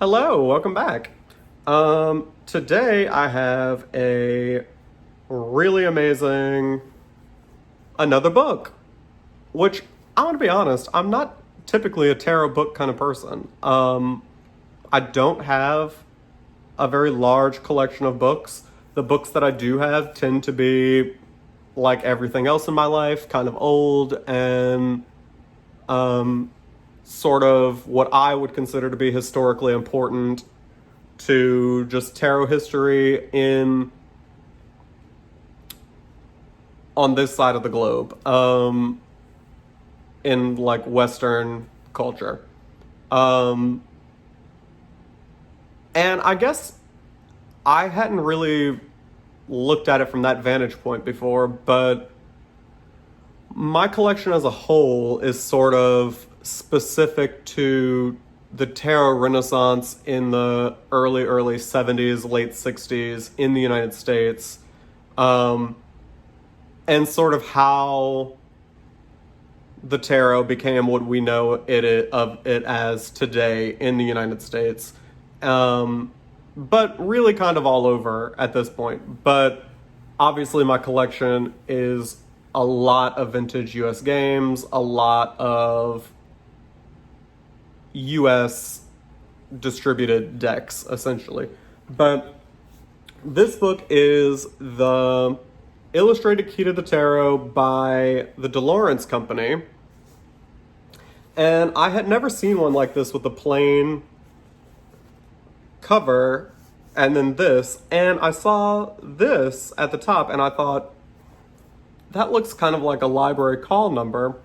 Hello, welcome back. Today I have a really amazing another book, which I want to be honest, I'm not typically a tarot book kind of person. I don't have a very large collection of books. The books that I do have tend to be like everything else in my life, kind of old and um, sort of what I would consider to be historically important to just tarot history in on this side of the globe, in like Western culture. Um, and I guess I hadn't really looked at it from that vantage point before, but my collection as a whole is sort of specific to the tarot renaissance in the early 70s, late 60s in the United States, um, and sort of how the tarot became what we know of it as today in the United States. But really kind of all over at this point. But obviously my collection is a lot of vintage US games, a lot of US distributed decks, essentially. But this book is the Illustrated Key to the Tarot by the Laurence Company. And I had never seen one like this with a plain cover and then this. And I saw this at the top and I thought, that looks kind of like a library call number.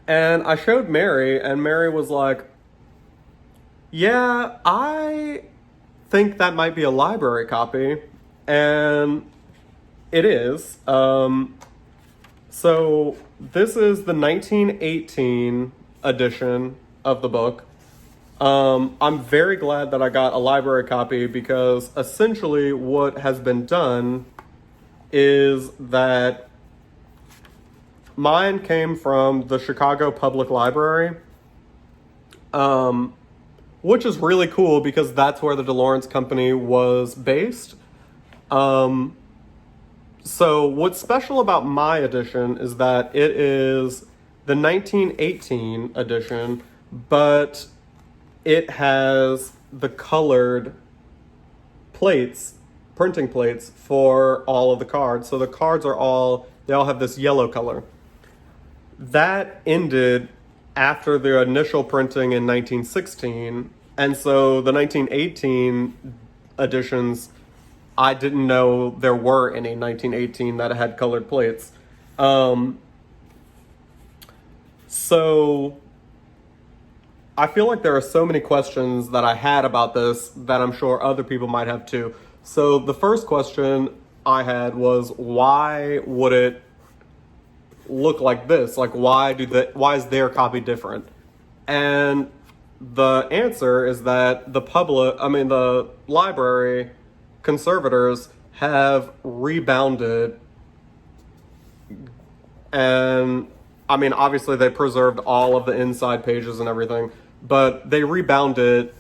And I showed Mary, and Mary was like, yeah, I think that might be a library copy. And it is. So this is the 1918 edition of the book. I'm very glad that I got a library copy because essentially what has been done is that mine came from the Chicago Public Library, which is really cool because that's where the Laurence Company was based. So what's special about my edition is that it is the 1918 edition, but it has the colored plates, printing plates for all of the cards. So the cards they all have this yellow color. That ended after the initial printing in 1916, and so the 1918 editions, I didn't know there were any 1918 that had colored plates. So I feel like there are so many questions that I had about this that I'm sure other people might have too. So the first question I had was, why would it look like this? Like, why is their copy different? And the answer is that the library conservators have rebounded, and I mean, obviously they preserved all of the inside pages and everything, but they rebounded,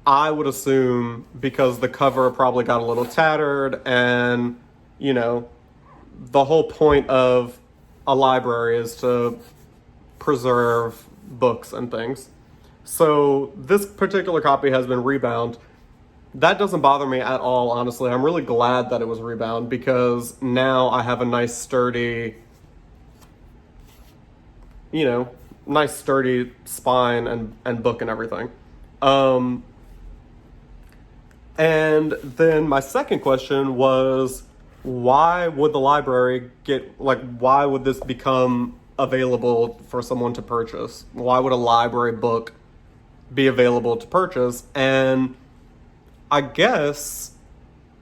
I would assume, because the cover probably got a little tattered, and, you know, the whole point of a library is to preserve books and things. So this particular copy has been rebound. That doesn't bother me at all, honestly. I'm really glad that it was rebound because now I have a nice sturdy spine and book and everything. And then my second question was, why would the library why would this become available for someone to purchase? Why would a library book be available to purchase? And I guess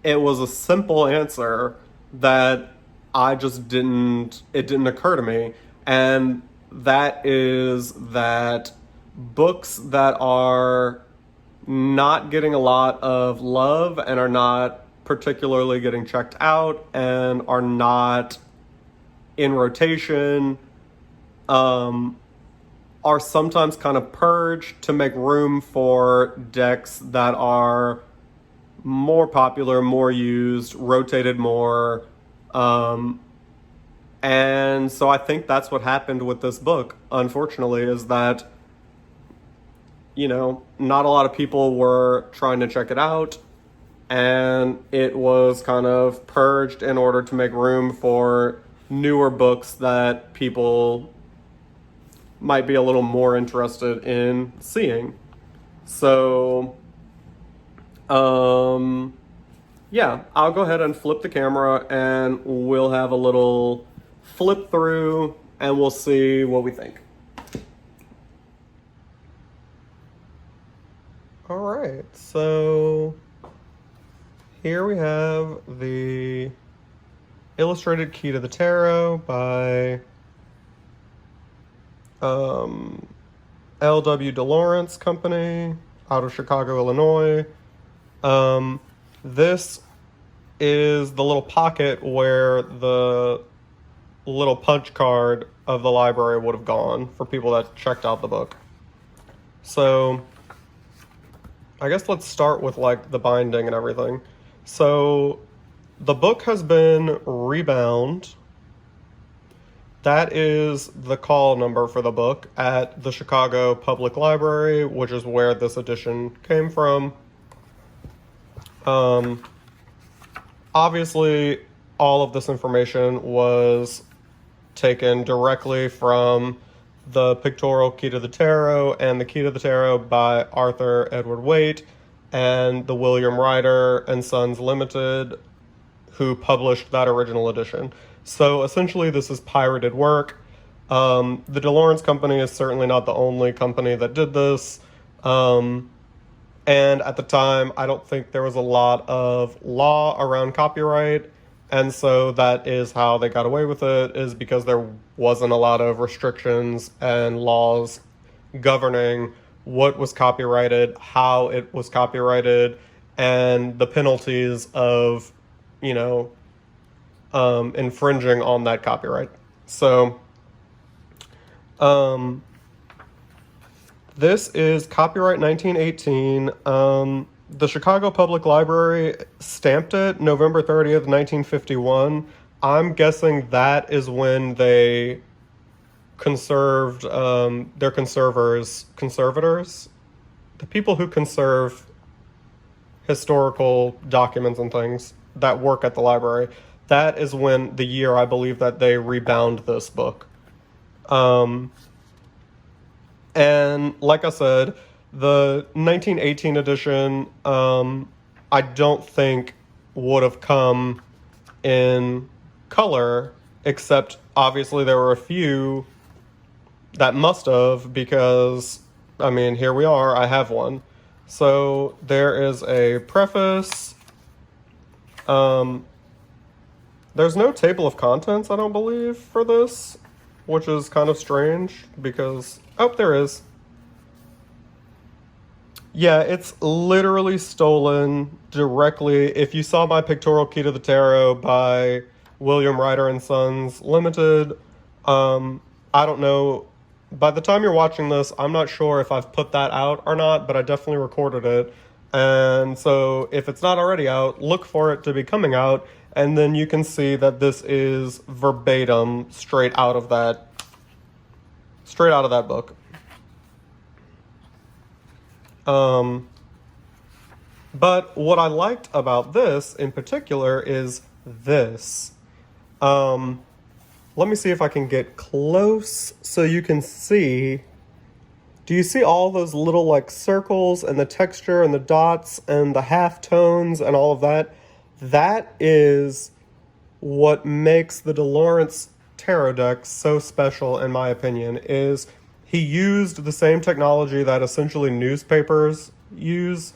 it was a simple answer that it didn't occur to me. And that is that books that are not getting a lot of love and are not particularly getting checked out and are not in rotation, are sometimes kind of purged to make room for decks that are more popular, more used, rotated more. Um, and so I think that's what happened with this book, unfortunately, is that, not a lot of people were trying to check it out. And it was kind of purged in order to make room for newer books that people might be a little more interested in seeing. So, yeah, I'll go ahead and flip the camera and we'll have a little flip through and we'll see what we think. All right, so here we have the Illustrated Key to the Tarot by L.W. de Laurence Company out of Chicago, Illinois. This is the little pocket where the little punch card of the library would have gone for people that checked out the book. So I guess let's start with like the binding and everything. So the book has been rebound. That is the call number for the book at the Chicago Public Library, which is where this edition came from. Obviously, all of this information was taken directly from the Pictorial Key to the Tarot and the Key to the Tarot by Arthur Edward Waite and the William Ryder and Sons Limited, who published that original edition. So essentially this is pirated work. The de Laurence Company is certainly not the only company that did this. And at the time, I don't think there was a lot of law around copyright. And so that is how they got away with it, is because there wasn't a lot of restrictions and laws governing what was copyrighted, how it was copyrighted, and the penalties of, infringing on that copyright. So, this is copyright 1918. The Chicago Public Library stamped it November 30th, 1951. I'm guessing that is when they conserved, their conservators, the people who conserve historical documents and things that work at the library. That is when the year I believe that they rebound this book. And like I said, the 1918 edition, I don't think would have come in color, except obviously there were a few that must have, because, here we are, I have one. So there is a preface. There's no table of contents, I don't believe, for this, which is kind of strange because, there is. Yeah, it's literally stolen directly. If you saw my Pictorial Key to the Tarot by William Ryder and Sons Limited, I don't know. By the time you're watching this, I'm not sure if I've put that out or not, but I definitely recorded it. And so if it's not already out, look for it to be coming out, and then you can see that this is verbatim straight out of that book. But what I liked about this in particular is this. Let me see if I can get close so you can see. Do you see all those little like circles and the texture and the dots and the half tones and all of that? That is what makes the de Laurence tarot deck so special, in my opinion, is he used the same technology that essentially newspapers use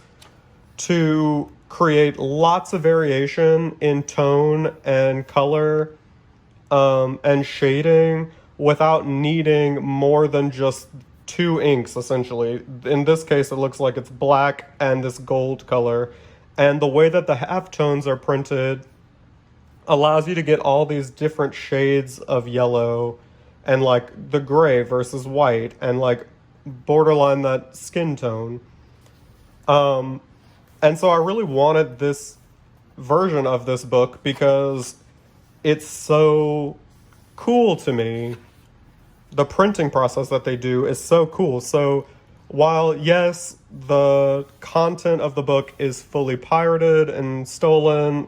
to create lots of variation in tone and color, and shading without needing more than just two inks, essentially. In this case, it looks like it's black and this gold color. And the way that the halftones are printed allows you to get all these different shades of yellow and like the gray versus white, and like borderline that skin tone. Um, and so I really wanted this version of this book because it's so cool to me. The printing process that they do is so cool. So while, yes, the content of the book is fully pirated and stolen,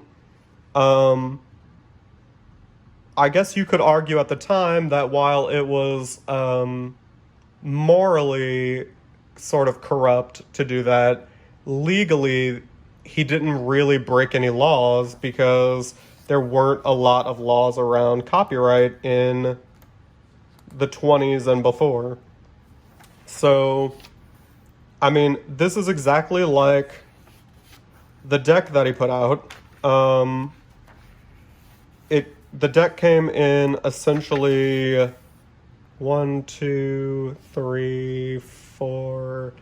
I guess you could argue at the time that while it was morally sort of corrupt to do that, legally he didn't really break any laws because there weren't a lot of laws around copyright in the 20s and before. So, I mean, this is exactly like the deck that he put out. The deck came in essentially 1, 2, 3, 4,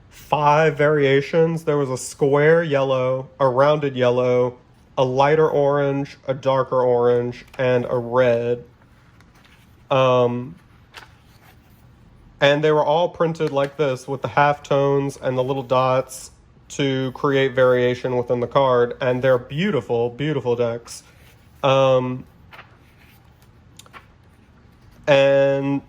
5 variations. There was a square yellow, a rounded yellow, a lighter orange, a darker orange, and a red. And they were all printed like this with the halftones and the little dots to create variation within the card. And they're beautiful, beautiful decks. And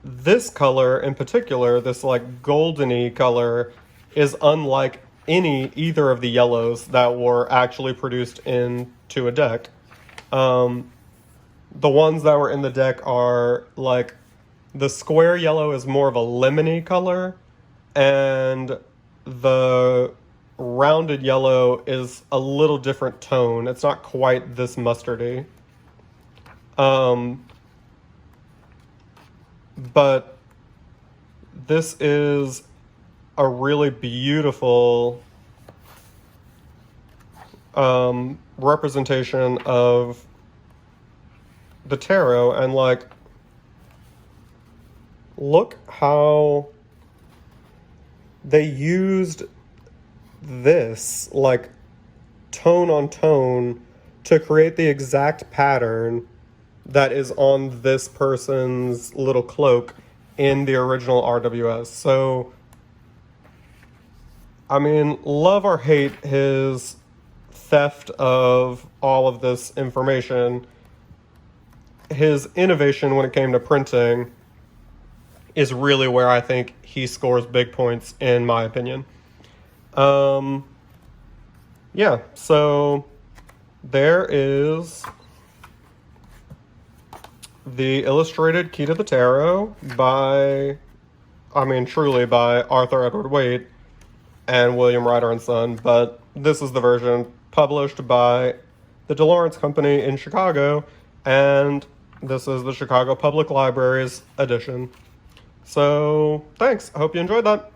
this color in particular, this like goldeny color, is unlike either of the yellows that were actually produced into a deck. The ones that were in the deck are like, the square yellow is more of a lemony color, and the rounded yellow is a little different tone. It's not quite this mustardy. But this is a really beautiful representation of the tarot, and like, look how they used this like tone on tone to create the exact pattern that is on this person's little cloak in the original RWS. So, I mean, love or hate his theft of all of this information, his innovation when it came to printing is really where I think he scores big points, in my opinion. Yeah, so there is the illustrated Key to the Tarot truly by Arthur Edward Waite and William Ryder & Son, but this is the version published by the Laurence Company in Chicago, and this is the Chicago Public Library's edition. So, thanks. I hope you enjoyed that.